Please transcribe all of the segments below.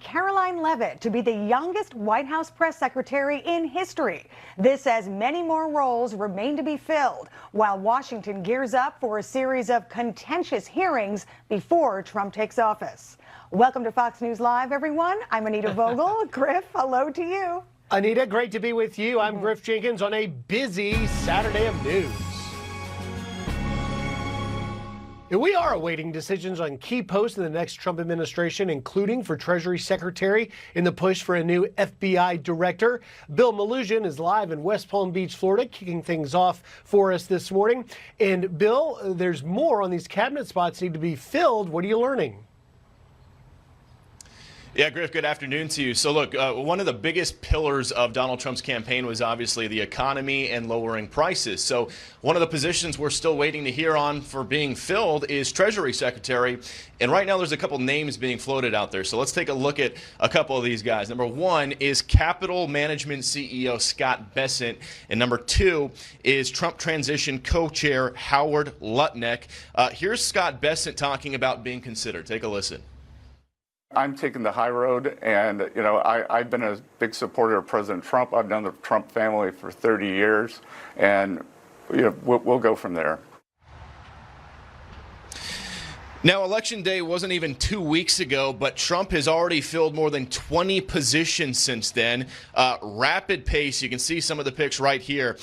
Caroline Leavitt to be the youngest White House press secretary in history. This as many more roles remain to be filled, while Washington gears up for a series of contentious hearings before Trump takes office. Welcome to Fox News Live, everyone. I'm Anita Vogel. Griff, hello to you. Anita, great to be with you. I'm Griff Jenkins on a busy Saturday of news. We are awaiting decisions on key posts in the next Trump administration, including for Treasury Secretary in the push for a new FBI director. Bill Melugin is live in West Palm Beach, Florida, kicking things off for us this morning. And Bill, there's more on these cabinet spots need to be filled. What are you learning? Yeah, Griff, good afternoon to you. So look, one of the biggest pillars of Donald Trump's campaign was obviously the economy and lowering prices. So one of the positions we're still waiting to hear on for being filled is Treasury Secretary. And right now there's a couple names being floated out there. So let's take a look at a couple of these guys. Number one is Capital Management CEO Scott Bessent. And number two is Trump Transition Co-Chair Howard Lutnick. Here's Scott Bessent talking about being considered. Take a listen. I'm taking the high road, and I've been a big supporter of President Trump. I've known the Trump family for 30 years, and we'll go from there. Now, Election Day wasn't even 2 weeks ago, but Trump has already filled more than 20 positions since then. Rapid pace. You can see some of the picks right here.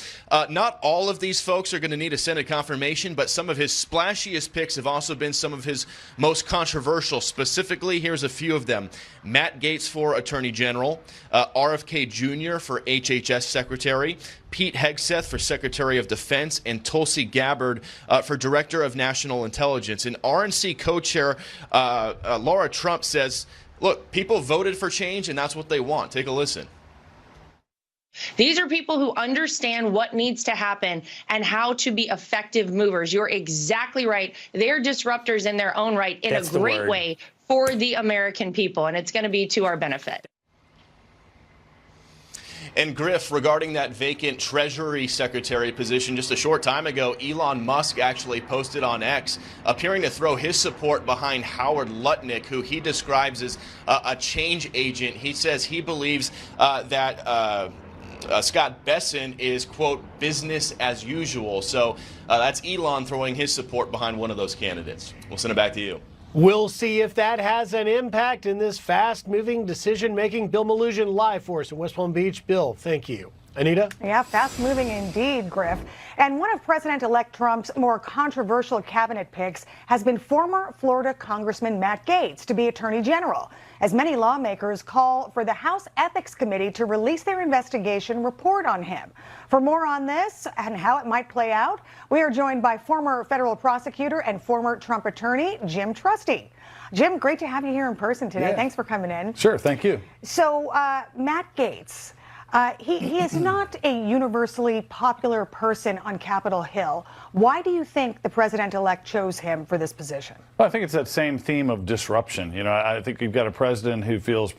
Not all of these folks are going to need a Senate confirmation, but some of his splashiest picks have also been some of his most controversial. Specifically, here's a few of them. Matt Gaetz for Attorney General, RFK Jr. for HHS Secretary, Pete Hegseth for Secretary of Defense, and Tulsi Gabbard for Director of National Intelligence. And RNC co-chair Laura Trump says, look, people voted for change, and that's what they want. Take a listen. These are people who understand what needs to happen and how to be effective movers. You're exactly right. They're disruptors in their own right in a great way for the American people, and it's going to be to our benefit. And Griff, regarding that vacant Treasury Secretary position, just a short time ago, Elon Musk actually posted on X, appearing to throw his support behind Howard Lutnick, who he describes as a change agent. He says he believes that Scott Bessent is, quote, business as usual. So that's Elon throwing his support behind one of those candidates. We'll send it back to you. We'll see if that has an impact in this fast-moving decision-making. Bill Melugin live for us in West Palm Beach. Bill, thank you. Anita? Yeah, fast-moving indeed, Griff. And one of President-elect Trump's more controversial cabinet picks has been former Florida Congressman Matt Gaetz to be Attorney General, as many lawmakers call for the House Ethics Committee to release their investigation report on him. For more on this and how it might play out, we are joined by former federal prosecutor and former Trump attorney, Jim Trusty. Jim, great to have you here in person today. Yeah. Thanks for coming in. Sure, thank you. So, Matt Gaetz, he is not a universally popular person on Capitol Hill. Why do you think the president-elect chose him for this position? Well, I think it's that same theme of disruption. You know, I think you've got a president who feels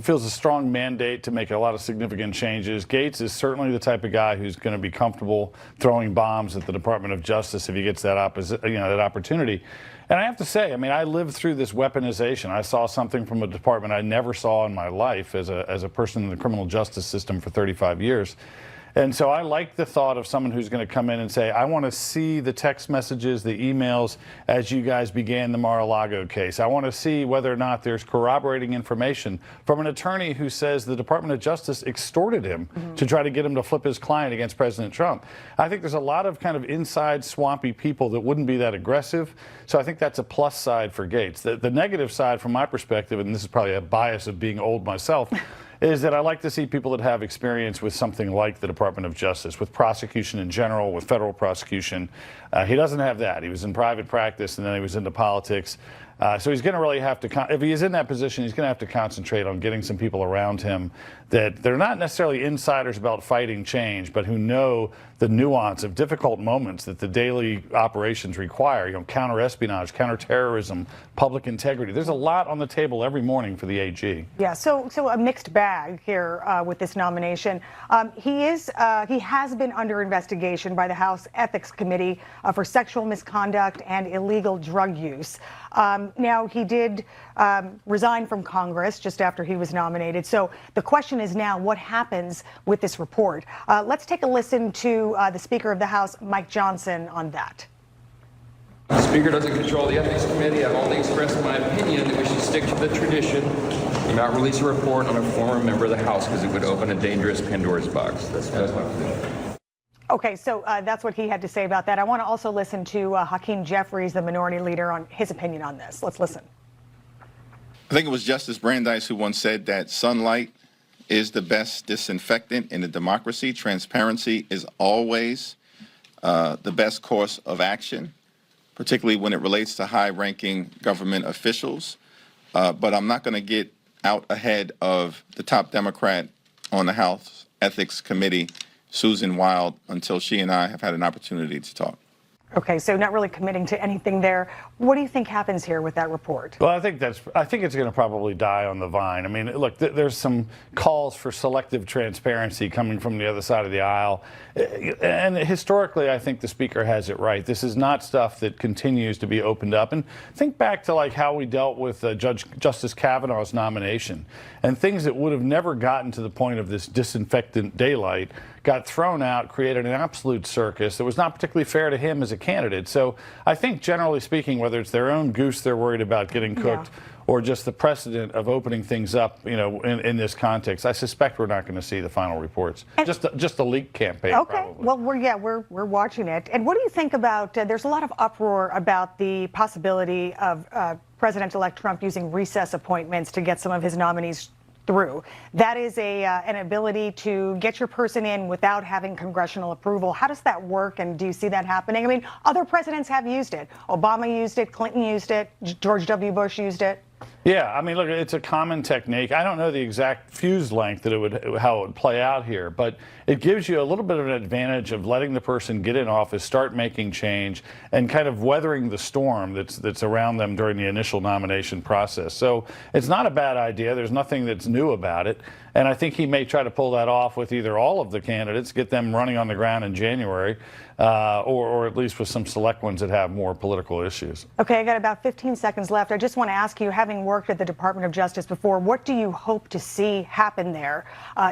feels a strong mandate to make a lot of significant changes. Gaetz is certainly the type of guy who's going to be comfortable throwing bombs at the Department of Justice if he gets that opportunity. And I have to say, I mean, I lived through this weaponization. I saw something from a department I never saw in my life as a person in the criminal justice system for 35 years. And so I like the thought of someone who's going to come in and say, I want to see the text messages, the emails as you guys began the Mar-a-Lago case. I want to see whether or not there's corroborating information from an attorney who says the Department of Justice extorted him to try to get him to flip his client against President Trump. I think there's a lot of kind of inside swampy people that wouldn't be that aggressive. So I think that's a plus side for Gaetz. The negative side from my perspective, and this is probably a bias of being old myself, is that I like to see people that have experience with something like the Department of Justice, with prosecution in general, with federal prosecution. He doesn't have that. He was in private practice and then he was into politics. So he's going to really have to, if he is in that position, he's going to have to concentrate on getting some people around him that they're not necessarily insiders about fighting change, but who know the nuance of difficult moments that the daily operations require. You know, counter-espionage, counter-terrorism, public integrity. There's a lot on the table every morning for the AG. Yeah, so a mixed bag here with this nomination. He has been under investigation by the House Ethics Committee for sexual misconduct and illegal drug use. Now, he did resign from Congress just after he was nominated. So the question is now, what happens with this report? Let's take a listen to the Speaker of the House, Mike Johnson, on that. The Speaker doesn't control the Ethics Committee. I've only expressed my opinion that we should stick to the tradition and not release a report on a former member of the House because it would open a dangerous Pandora's box. That's my position. Okay, so that's what he had to say about that. I want to also listen to Hakeem Jeffries, the minority leader, on his opinion on this. Let's listen. I think it was Justice Brandeis who once said that sunlight is the best disinfectant in a democracy. Transparency is always the best course of action, particularly when it relates to high-ranking government officials. But I'm not going to get out ahead of the top Democrat on the House Ethics Committee, Susan Wild, until she and I have had an opportunity to talk. Okay, so not really committing to anything there. What do you think happens here with that report? Well, I think it's going to probably die on the vine. I mean, look, there's some calls for selective transparency coming from the other side of the aisle. And historically, I think the Speaker has it right. This is not stuff that continues to be opened up. And think back to like how we dealt with Justice Kavanaugh's nomination, and things that would have never gotten to the point of this disinfectant daylight got thrown out, created an absolute circus that was not particularly fair to him as a candidate. So I think, generally speaking, whether it's their own goose they're worried about getting cooked, or just the precedent of opening things up, you know, in this context, I suspect we're not going to see the final reports. And just a leak campaign. Okay. Probably. Well, we're watching it. And what do you think about? There's a lot of uproar about the possibility of President-elect Trump using recess appointments to get some of his nominees through. That is an ability to get your person in without having congressional approval. How does that work, and do you see that happening? I mean, other presidents have used it. Obama used it, Clinton used it, George W. Bush used it. Yeah, I mean, look, it's a common technique. I don't know the exact fuse length how it would play out here, but it gives you a little bit of an advantage of letting the person get in office, start making change, and kind of weathering the storm that's around them during the initial nomination process. So it's not a bad idea. There's nothing that's new about it. And I think he may try to pull that off with either all of the candidates, get them running on the ground in January, or at least with some select ones that have more political issues. Okay, I got about 15 seconds left. I just want to ask you, having worked at the Department of Justice before, what do you hope to see happen there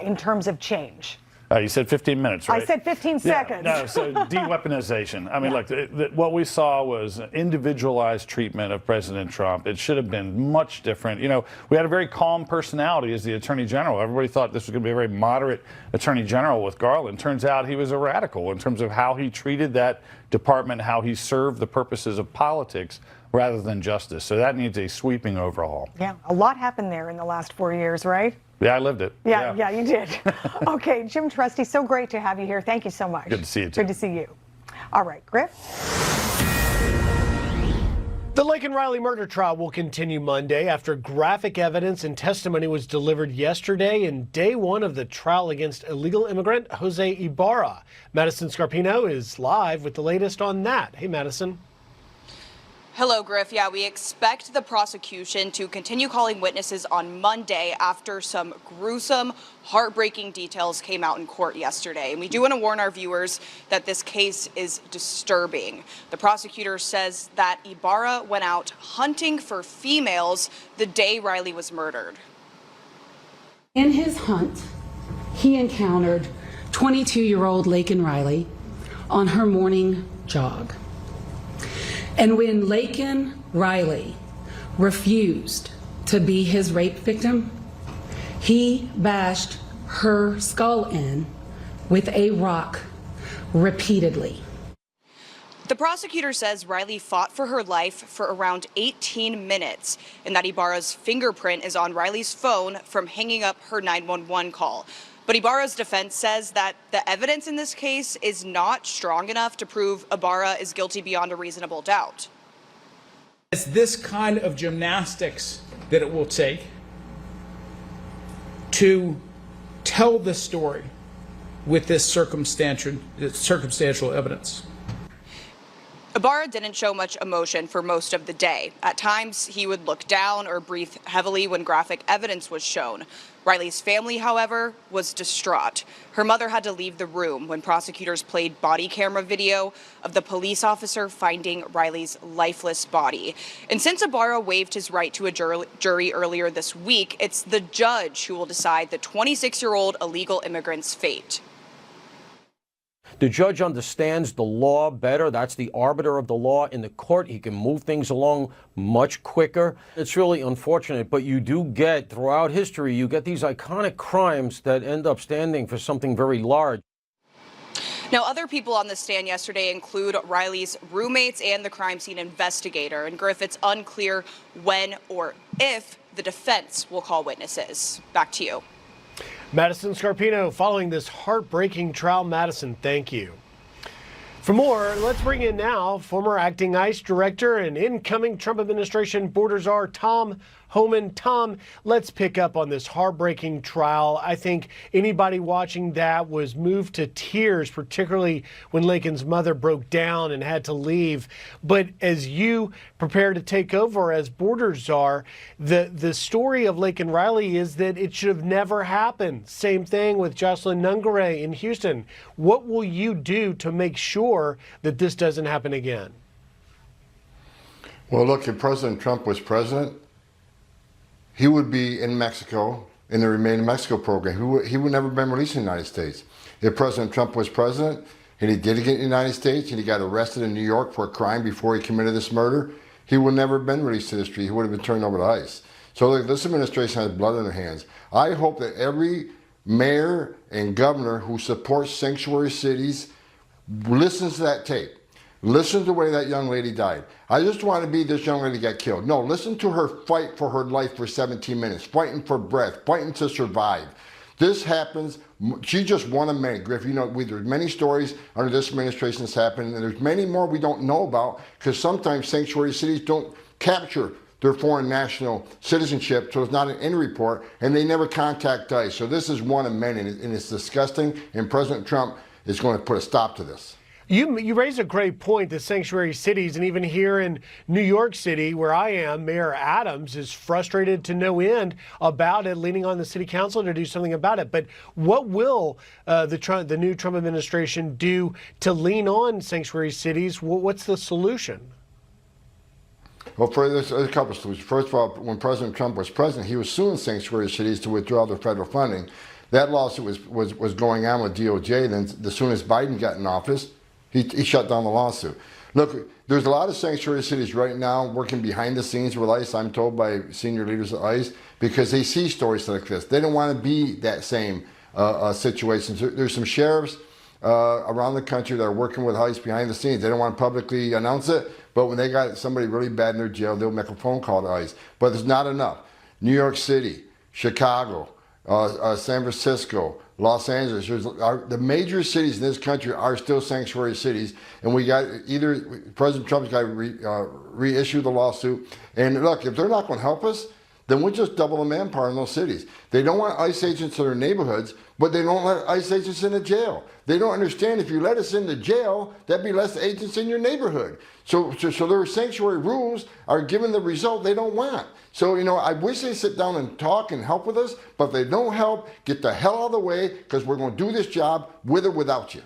in terms of change? You said 15 minutes, right? I said 15 seconds. No, so de-weaponization. I mean, look, what we saw was individualized treatment of President Trump. It should have been much different. You know, we had a very calm personality as the Attorney General. Everybody thought this was going to be a very moderate Attorney General with Garland. Turns out he was a radical in terms of how he treated that department, how he served the purposes of politics rather than justice. So that needs a sweeping overhaul. Yeah, a lot happened there in the last 4 years, right? Yeah, I lived it. Yeah, you did. Okay, Jim Trusty, so great to have you here. Thank you so much. Good to see you, too. Good to see you. All right, Griff. The Laken Riley murder trial will continue Monday after graphic evidence and testimony was delivered yesterday in day one of the trial against illegal immigrant Jose Ibarra. Madison Scarpino is live with the latest on that. Hey, Madison. Hello, Griff. Yeah, we expect the prosecution to continue calling witnesses on Monday after some gruesome, heartbreaking details came out in court yesterday. And we do want to warn our viewers that this case is disturbing. The prosecutor says that Ibarra went out hunting for females the day Riley was murdered. In his hunt, he encountered 22-year-old Laken Riley on her morning jog. And when Laken Riley refused to be his rape victim, he bashed her skull in with a rock repeatedly. The prosecutor says Riley fought for her life for around 18 minutes and that Ibarra's fingerprint is on Riley's phone from hanging up her 911 call. But Ibarra's defense says that the evidence in this case is not strong enough to prove Ibarra is guilty beyond a reasonable doubt. It's this kind of gymnastics that it will take to tell the story with this circumstantial evidence. Ibarra didn't show much emotion for most of the day. At times, he would look down or breathe heavily when graphic evidence was shown. Riley's family, however, was distraught. Her mother had to leave the room when prosecutors played body camera video of the police officer finding Riley's lifeless body. And since Ibarra waived his right to a jury earlier this week, it's the judge who will decide the 26-year-old illegal immigrant's fate. The judge understands the law better. That's the arbiter of the law in the court. He can move things along much quicker. It's really unfortunate, but you do get, throughout history, you get these iconic crimes that end up standing for something very large. Now, other people on the stand yesterday include Riley's roommates and the crime scene investigator. And Griff, it's unclear when or if the defense will call witnesses. Back to you. Madison Scarpino following this heartbreaking trial. Madison, thank you. For more, let's bring in now former acting ICE director and incoming Trump administration border czar Tom Homan. Tom, let's pick up on this heartbreaking trial. I think anybody watching that was moved to tears, particularly when Laken's mother broke down and had to leave. But as you prepare to take over as border czar, the story of Laken Riley is that it should have never happened. Same thing with Jocelyn Nungare in Houston. What will you do to make sure that this doesn't happen again? Well, look, if President Trump was president, he would be in Mexico in the Remain in Mexico program. He would never have been released in the United States. If President Trump was president and he did get in the United States and he got arrested in New York for a crime before he committed this murder, he would never have been released to the street. He would have been turned over to ICE. So look, this administration has blood on their hands. I hope that every mayor and governor who supports sanctuary cities listens to that tape. Listen to the way that young lady died. I just want to be this young lady got killed. No, listen to her fight for her life for 17 minutes, fighting for breath, fighting to survive. This happens. She just one of many. Griff, you know, there's many stories under this administration that's happened, and there's many more we don't know about because sometimes sanctuary cities don't capture their foreign national citizenship, so it's not an end report, and they never contact ICE. So this is one of many, and it's disgusting, and President Trump is going to put a stop to this. You raise a great point, the sanctuary cities, and even here in New York City, where I am, Mayor Adams is frustrated to no end about it, leaning on the city council to do something about it. But what will the new Trump administration do to lean on sanctuary cities? What's the solution? Well, there's a couple of solutions. First of all, when President Trump was president, he was suing sanctuary cities to withdraw their federal funding. That lawsuit was going on with DOJ. Then as soon as Biden got in office, he shut down the lawsuit. Look, there's a lot of sanctuary cities right now working behind the scenes with ICE, I'm told by senior leaders at ICE, because they see stories like this. They don't want to be that same situation. So there's some sheriffs around the country that are working with ICE behind the scenes. They don't want to publicly announce it, but when they got somebody really bad in their jail, they'll make a phone call to ICE. But it's not enough. New York City, Chicago, San Francisco, Los Angeles, the major cities in this country are still sanctuary cities, and we got either President Trump's got to reissue the lawsuit, and look, if they're not going to help us, then we'll just double the manpower in those cities. They don't want ICE agents in their neighborhoods, but they don't let ICE agents in the jail. They don't understand if you let us into jail, that'd be less agents in your neighborhood. So their sanctuary rules are giving the result they don't want. So, you know, I wish they'd sit down and talk and help with us, but if they don't help, get the hell out of the way, because we're going to do this job with or without you.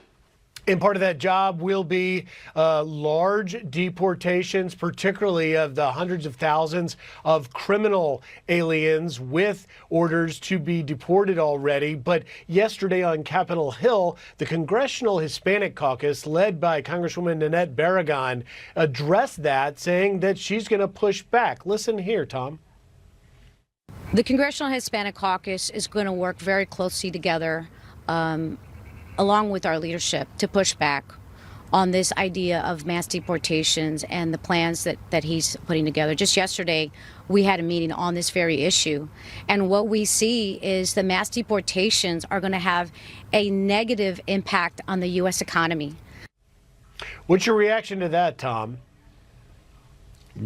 And part of that job will be large deportations, particularly of the hundreds of thousands of criminal aliens with orders to be deported already. But yesterday on Capitol Hill, the Congressional Hispanic Caucus, led by Congresswoman Nanette Barragan, addressed that, saying that she's going to push back. Listen here, Tom. The Congressional Hispanic Caucus is going to work very closely together along with our leadership to push back on this idea of mass deportations and the plans that he's putting together. Just yesterday, we had a meeting on this very issue. And what we see is the mass deportations are going to have a negative impact on the U.S. economy. What's your reaction to that, Tom?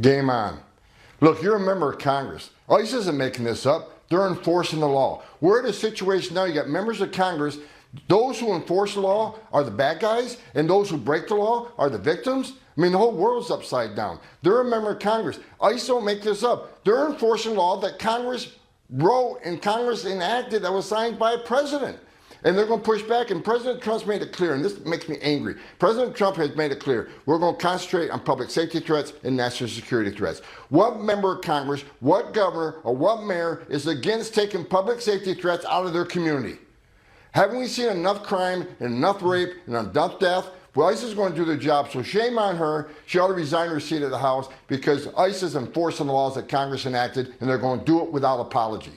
Game on. Look, you're a member of Congress. ICE isn't making this up. They're enforcing the law. We're in a situation now, you got members of Congress. Those who enforce the law are the bad guys, and those who break the law are the victims. I mean, the whole world's upside down. They're a member of Congress. ICE don't make this up. They're enforcing law that Congress wrote and Congress enacted that was signed by a president. And they're going to push back, and President Trump's made it clear, and this makes me angry. President Trump has made it clear, we're going to concentrate on public safety threats and national security threats. What member of Congress, what governor, or what mayor is against taking public safety threats out of their community? Haven't we seen enough crime and enough rape and enough death? Well, ICE is going to do their job, so shame on her. She ought to resign her seat at the House because ICE is enforcing the laws that Congress enacted, and they're going to do it without apology.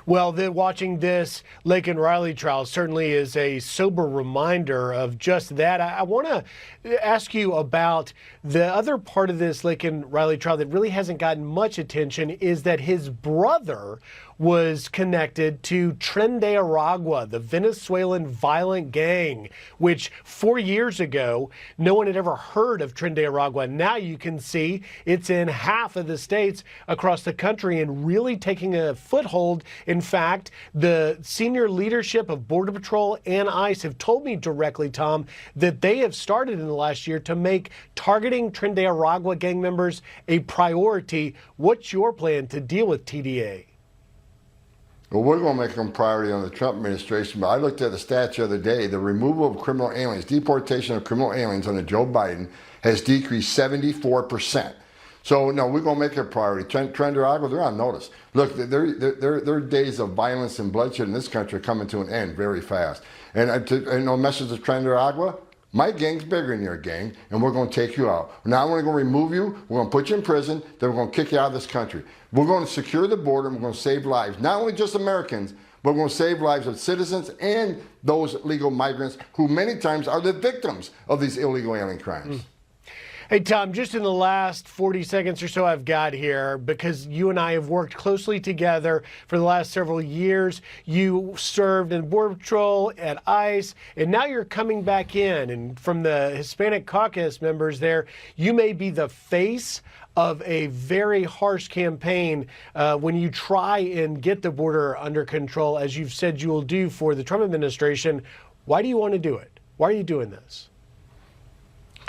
Well, watching this Laken Riley trial certainly is a sober reminder of just that. I want to ask you about the other part of this Laken Riley trial that really hasn't gotten much attention is that his brother was connected to Tren de Aragua, the Venezuelan violent gang, which 4 years ago, no one had ever heard of Tren de Aragua. Now you can see it's in half of the states across the country and really taking a foothold. In fact, the senior leadership of Border Patrol and ICE have told me directly, Tom, that they have started in the last year to make targeting Tren de Aragua gang members a priority. What's your plan to deal with TDA? Well, we're going to make them a priority on the Trump administration, but I looked at the stats the other day. The removal of criminal aliens, deportation of criminal aliens under Joe Biden has decreased 74%. So, no, we're going to make it a priority. Tren de Aragua, they're on notice. Look, their days of violence and bloodshed in this country are coming to an end very fast. And a message to Tren de Aragua, my gang's bigger than your gang, and we're going to take you out. Now we're going to remove you, we're going to put you in prison, then we're going to kick you out of this country. We're going to secure the border, and we're going to save lives. Not only just Americans, but we're going to save lives of citizens and those legal migrants who many times are the victims of these illegal alien crimes. Hey, Tom, just in the last 40 seconds or so I've got here, because you and I have worked closely together for the last several years. You served in Border Patrol, at ICE, and now you're coming back in. And from the Hispanic caucus members there, you may be the face of a very harsh campaign when you try and get the border under control, as you've said you will do for the Trump administration. Why do you want to do it? Why are you doing this?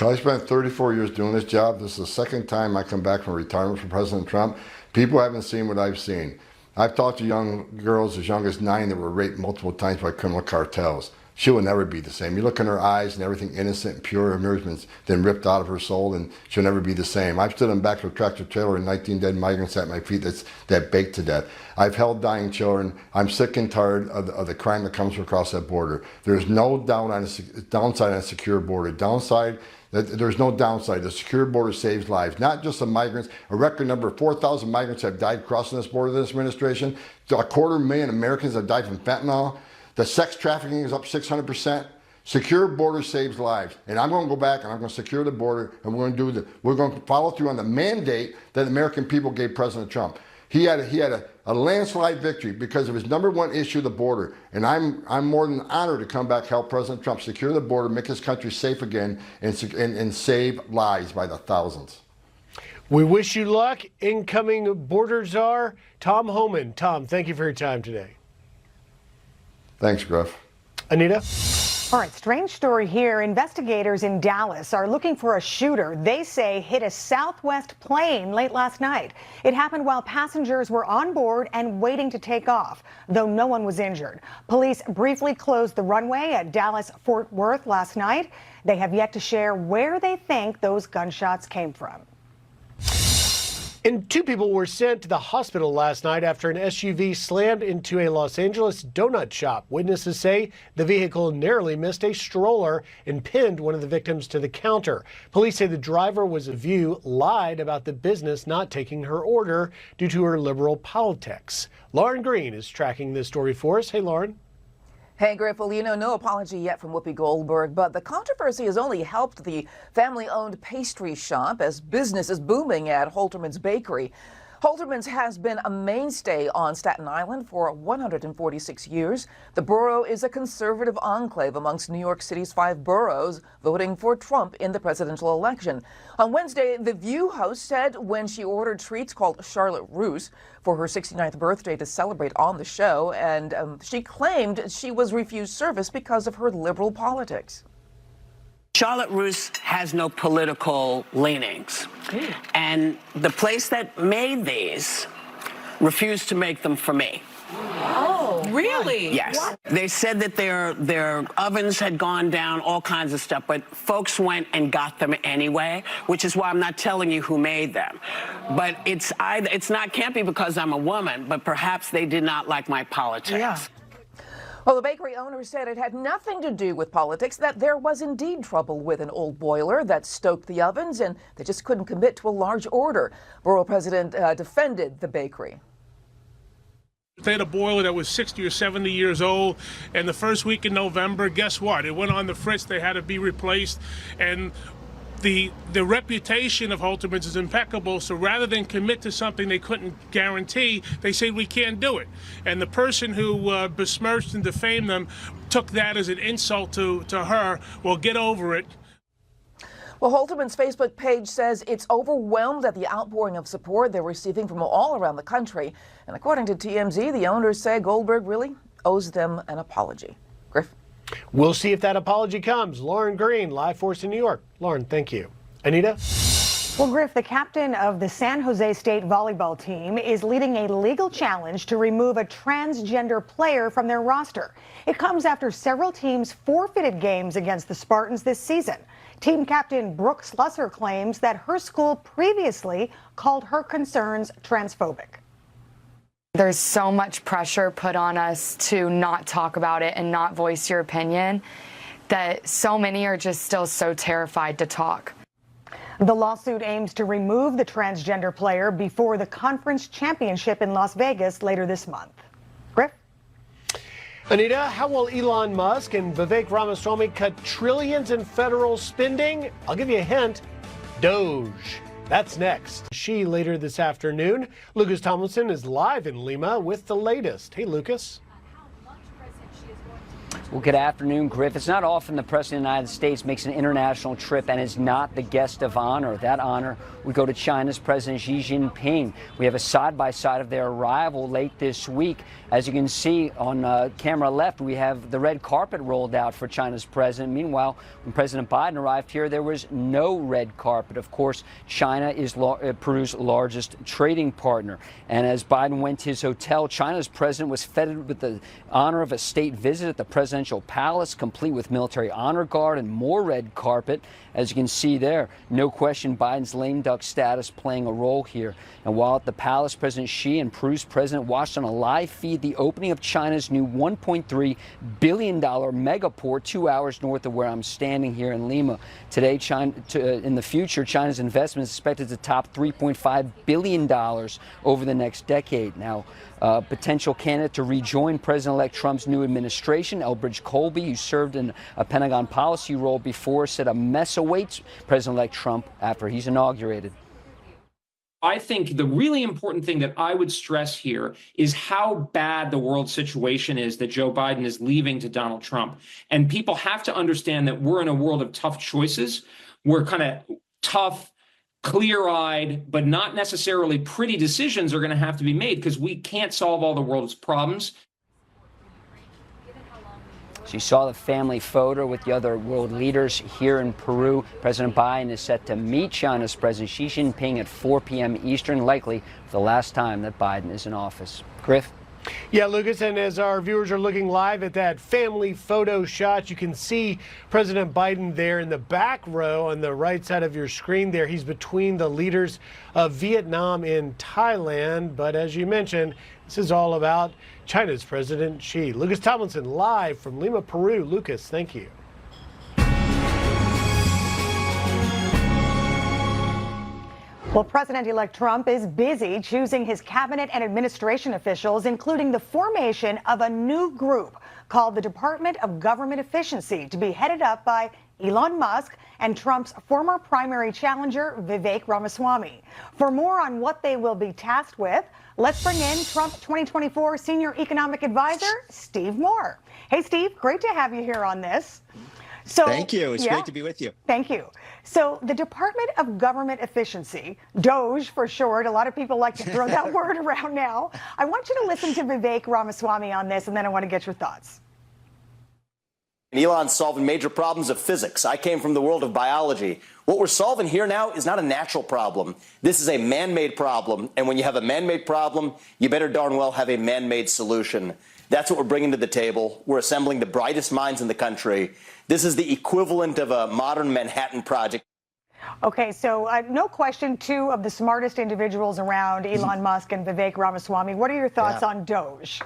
I spent 34 years doing this job. This is the second time I come back from retirement from President Trump. People haven't seen what I've seen. I've talked to young girls as young as 9 that were raped multiple times by criminal cartels. She will never be the same. You look in her eyes and everything innocent and pure has been ripped out of her soul, and she'll never be the same. I've stood in the back of a tractor trailer and 19 dead migrants at my feet that baked to death. I've held dying children. I'm sick and tired of the crime that comes across that border. There's no downside on a secure border. There's no downside. The secure border saves lives, not just the migrants. A record number of 4,000 migrants have died crossing this border this administration. 250,000 Americans have died from fentanyl. The sex trafficking is up 600%. Secure border saves lives. And I'm going to go back and I'm going to secure the border, and we're going to follow through on the mandate that the American people gave President Trump. He had a landslide victory because of his #1 issue, the border. And I'm more than honored to come back, help President Trump secure the border, make his country safe again, and save lives by the thousands. We wish you luck. Incoming border czar, Tom Homan. Tom, thank you for your time today. Thanks, Griff. Anita? All right, strange story here. Investigators in Dallas are looking for a shooter they say hit a Southwest plane late last night. It happened while passengers were on board and waiting to take off, though no one was injured. Police briefly closed the runway at Dallas-Fort Worth last night. They have yet to share where they think those gunshots came from. And 2 people were sent to the hospital last night after an SUV slammed into a Los Angeles donut shop. Witnesses say the vehicle narrowly missed a stroller and pinned one of the victims to the counter. Police say the driver was a View lied about the business not taking her order due to her liberal politics. Lauren Green is tracking this story for us. Hey, Lauren. Hey, Griff, well, no apology yet from Whoopi Goldberg, but the controversy has only helped the family-owned pastry shop as business is booming at Holterman's Bakery. Holterman's has been a mainstay on Staten Island for 146 years. The borough is a conservative enclave amongst New York City's 5 boroughs voting for Trump in the presidential election. On Wednesday, the View host said when she ordered treats called Charlotte Russe for her 69th birthday to celebrate on the show, and she claimed she was refused service because of her liberal politics. Charlotte Russe has no political leanings. And the place that made these refused to make them for me. Oh, really? Yes. What? They said that their ovens had gone down, all kinds of stuff, but folks went and got them anyway, which is why I'm not telling you who made them. But can't be because I'm a woman, but perhaps they did not like my politics. Yeah. Well, the bakery owner said it had nothing to do with politics, that there was indeed trouble with an old boiler that stoked the ovens, and they just couldn't commit to a large order. Borough president defended the bakery. They had a boiler that was 60 or 70 years old, and the first week in November, guess what? It went on the fritz. They had to be replaced, and the reputation of Holterman's is impeccable. So rather than commit to something they couldn't guarantee, they said we can't do it. And the person who besmirched and defamed them took that as an insult to her. Well, get over it. Well, Holterman's Facebook page says it's overwhelmed at the outpouring of support they're receiving from all around the country. And according to TMZ, the owners say Goldberg really owes them an apology. Griff? We'll see if that apology comes. Lauren Green, live for us in New York. Lauren, thank you. Anita? Well, Griff, the captain of the San Jose State volleyball team is leading a legal challenge to remove a transgender player from their roster. It comes after several teams forfeited games against the Spartans this season. Team captain Brooke Slusser claims that her school previously called her concerns transphobic. There's so much pressure put on us to not talk about it and not voice your opinion that so many are just still so terrified to talk. The lawsuit aims to remove the transgender player before the conference championship in Las Vegas later this month. Griff? Anita, how will Elon Musk and Vivek Ramaswamy cut trillions in federal spending? I'll give you a hint. Doge. That's next. She later this afternoon. Lucas Tomlinson is live in Lima with the latest. Hey, Lucas. Well, good afternoon, Griff. It's not often the President of the United States makes an international trip and is not the guest of honor. That honor would go to China's President Xi Jinping. We have a side-by-side of their arrival late this week. As you can see on camera left, we have the red carpet rolled out for China's president. Meanwhile, when President Biden arrived here, there was no red carpet. Of course, China is Peru's largest trading partner. And as Biden went to his hotel, China's president was feted with the honor of a state visit at the presidential palace, complete with military honor guard and more red carpet. As you can see there, no question Biden's lame duck status playing a role here. And while at the palace, President Xi and Peru's president watched on a live feed the opening of China's new $1.3 billion megaport 2 hours north of where I'm standing here in Lima. Today, in the future, China's investment is expected to top $3.5 billion over the next decade. Now, potential candidate to rejoin President-elect Trump's new administration, Elbridge Colby, who served in a Pentagon policy role before, said a mess awaits President-elect Trump after he's inaugurated. I think the really important thing that I would stress here is how bad the world situation is that Joe Biden is leaving to Donald Trump. And people have to understand that we're in a world of tough choices. We're kind of tough, clear-eyed, but not necessarily pretty decisions are going to have to be made because we can't solve all the world's problems. So you saw the family photo with the other world leaders here in Peru. President Biden is set to meet China's President Xi Jinping at 4 p.m. Eastern, likely for the last time that Biden is in office. Griff? Yeah, Lucas, and as our viewers are looking live at that family photo shot, you can see President Biden there in the back row on the right side of your screen there. He's between the leaders of Vietnam and Thailand. But as you mentioned, this is all about China's President Xi. Lucas Tomlinson live from Lima, Peru. Lucas, thank you. Well, President-elect Trump is busy choosing his cabinet and administration officials, including the formation of a new group called the Department of Government Efficiency, to be headed up by Elon Musk and Trump's former primary challenger, Vivek Ramaswamy. For more on what they will be tasked with, let's bring in Trump 2024 Senior Economic Advisor, Steve Moore. Hey, Steve, great to have you here on this. So, thank you. It's great to be with you. Thank you. So the Department of Government Efficiency, DOGE for short, a lot of people like to throw that word around now. I want you to listen to Vivek Ramaswamy on this, and then I want to get your thoughts. Elon's solving major problems of physics. I came from the world of biology. What we're solving here now is not a natural problem. This is a man-made problem. And when you have a man-made problem, you better darn well have a man-made solution. That's what we're bringing to the table. We're assembling the brightest minds in the country. This is the equivalent of a modern Manhattan Project. Okay, so no question, two of the smartest individuals around, Elon Musk and Vivek Ramaswamy. What are your thoughts on Doge?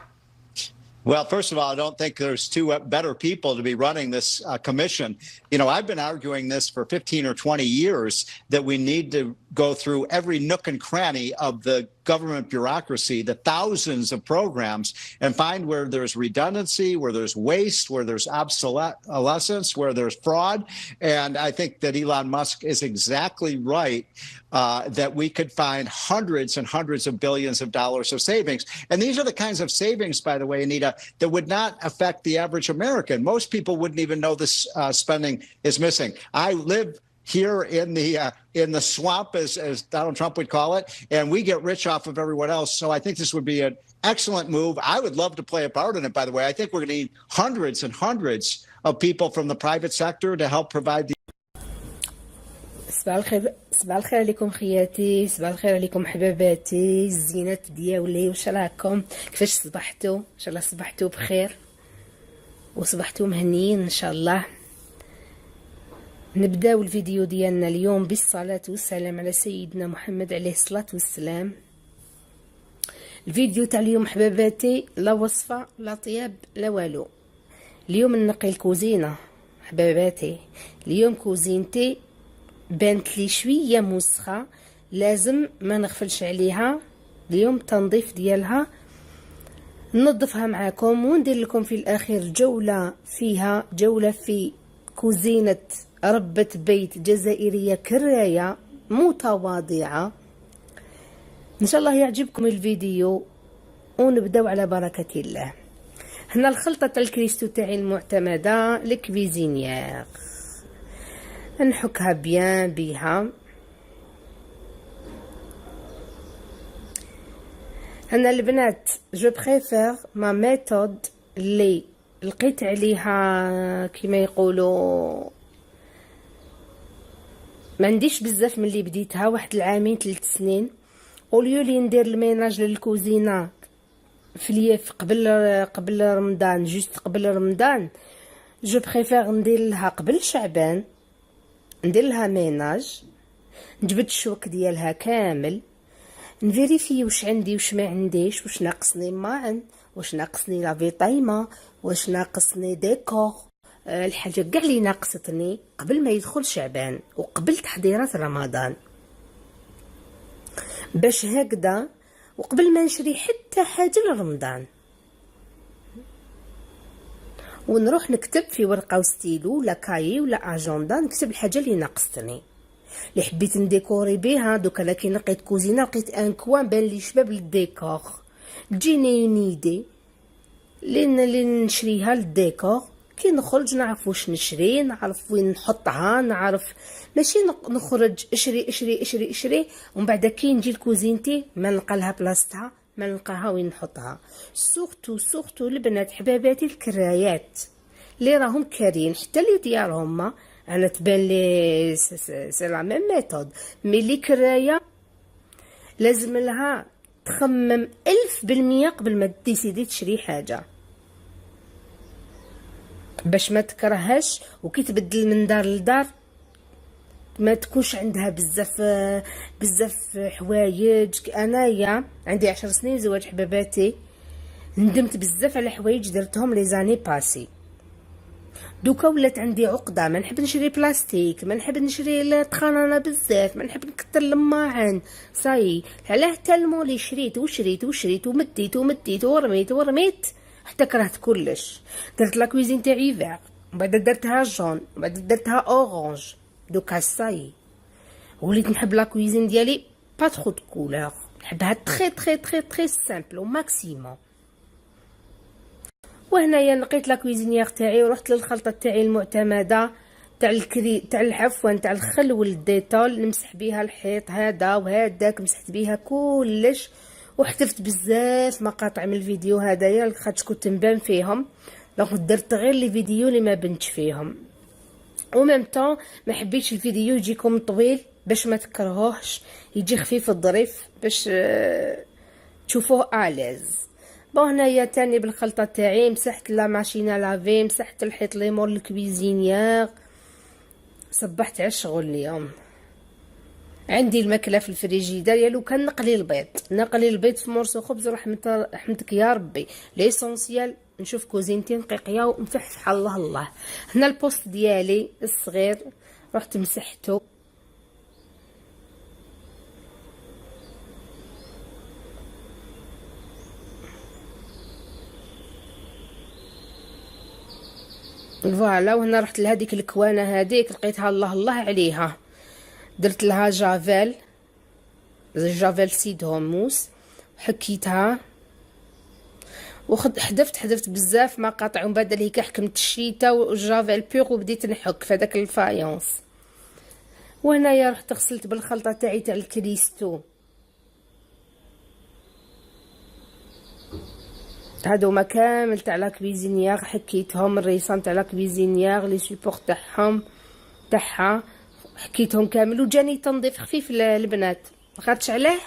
Well, first of all, I don't think there's two better people to be running this commission. You know, I've been arguing this for 15 or 20 years, that we need to go through every nook and cranny of the government bureaucracy, the thousands of programs, and find where there's redundancy, where there's waste, where there's obsolescence, where there's fraud. And I think that Elon Musk is exactly right, that we could find hundreds and hundreds of billions of dollars of savings. And these are the kinds of savings, by the way, Anita, that would not affect the average American. Most people wouldn't even know this spending is missing. I live here in the swamp, as Donald Trump would call it, and we get rich off of everyone else. So I think this would be an excellent move. I would love to play a part in it, by the way. I think we're going to need hundreds and hundreds of people from the private sector to help provide the صباح الخير عليكم خياتي، صباح الخير عليكم حباباتي، الزينات ديالي، واش راكم؟ كيفاش صبحتوا؟ ان شاء الله صبحتوا بخير وصبحتوا مهنيين ان شاء الله. نبداو الفيديو ديالنا اليوم بالصلاة والسلام على سيدنا محمد عليه الصلاة والسلام. الفيديو تاع اليوم حباباتي لا وصفة لا طياب لا والو. اليوم نقي الكوزينة حباباتي، اليوم كوزينتي بانت لي شويه مسخه، لازم ما نغفلش عليها. اليوم تنظيف ديالها ننظفها معاكم وندير لكم في الاخير جوله فيها، جوله في كوزينه ربة بيت جزائريه كرايه متواضعه. ان شاء الله يعجبكم الفيديو ونبداو على بركه الله. هنا الخلطه تاع الكريستو تاعي المعتمده الكويزينيير، نحكها بيان بيها. انا البنات جو بريفير ما ميثود اللي لقيت عليها كما يقولوا، ما عنديش بزاف من اللي بديتها، واحد العامين 3 سنين. اوليو لي ندير الميناج للكوزينه في الياف قبل رمضان، جوست قبل رمضان، جو بريفير ندير لها قبل شعبان، ندير لها ميناج، نجبد الشوك ديالها كامل، نفيريفي واش عندي واش ما عنديش، واش ناقصني معن، واش ناقصني لا فيطايمه، واش ناقصني ديكور، الحاجه كاع اللي ناقصتني قبل ما يدخل شعبان وقبل تحضيرات رمضان، باش هكذا وقبل ما نشري حتى حاجه لرمضان ونروح نكتب في ورقه وستيلو ولا كايي ولا اجندا، نكتب الحاجه اللي ناقصتني اللي حبيت نديكوري بها. دوكا لا كي لقيت كوزينه لقيت ان كوان بان لي شباب للديكور، تجيني اون ايدي اللي نشريها للديكور، كي نخرج نعرف واش نشري، نعرف وين نحطها، نعرف ماشي نخرج اشري اشري اشري اشري ومن بعد كي نجي لكوزينتي ما نلقى لها بلاصتها، ما نلقاها وين نحطها. سورتو البنات حباباتي الكرايات اللي راهم كارين، حتى اللي ديالهم ما انا تبان لي سي لا ميم ميثود، مي لي كرايه لازم لها تخمم 1000% قبل ما تديسيدي تشري حاجه باش ما تكرهش، وكي تبدل من دار لدار ما تكونش عندها بزاف حوايج. انايا عندي 10 سنين زواج حباباتي، ندمت بزاف على حوايج درتهم لي زاني باسي. دوكا ولات عندي عقده، ما نحب نشري بلاستيك، ما نحب نشري التخانانه بزاف، ما نحب نكثر الماعن. صاي علاه تالمو لي شريت وشريت ومديت ورميت حتى كرهت كلش. درت لا كويزين تاعي فيغ، وبعد درتها جون، وبعد درتها اورانج. دوكا صاي وليت نحب لا كويزين ديالي با ترو دو كولور، نحبها تري سامبل او ماكسيموم. وهنايا لقيت لا كويزينيير تاعي ورحت للخلطه تاعي المعتمده تاع العفوا تاع الخل والديتول، نمسح بيها الحيط هذا وهذاك، مسحت بيها كلش وحذفت بزاف مقاطع من الفيديو هذايا خاطش كنت نبان فيهم. دونك درت غير لي فيديو اللي ما بنتش فيهم، وميم طون ما حبيتش الفيديو يجيكم طويل باش ما تكرهوهش، يجي خفيف الظريف باش تشوفوه اليز. بون هنايا تاني بالخلطه تاعي مسحت لا ماشينا لافي، مسحت الحيط لي مور الكويزينيير، صبحت على الشغل اليوم. عندي الماكله في الفريجيدير، يا لو كان نقلي البيض في مرسو خبز رحمتك يا ربي. ليسونسيال نشوف كوزينتي نقيقيه ومفحفحه الله الله. هنا البوست ديالي الصغير رحت مسحته، فوالا. وهنا رحت لهاديك الكوانه هذيك لقيتها الله الله عليها، درت لها جافيل سيد هوموس، حكيتها حذفت بزاف مقاطع، ومن بعد هيك حكمت الشيتا والجافيل بيغ وبديت نحك في هذاك الفايونس. وهنايا رحت غسلت بالخلطه تاعي تاع الكريستو، هادوما كامل تاع لا كويزينيير حكيتهم، الريسان تاع لا كويزينيير لي سيبور تاعها حكيتهم كامل، وجاني تنظيف خفيف البنات ما خدتش عليه.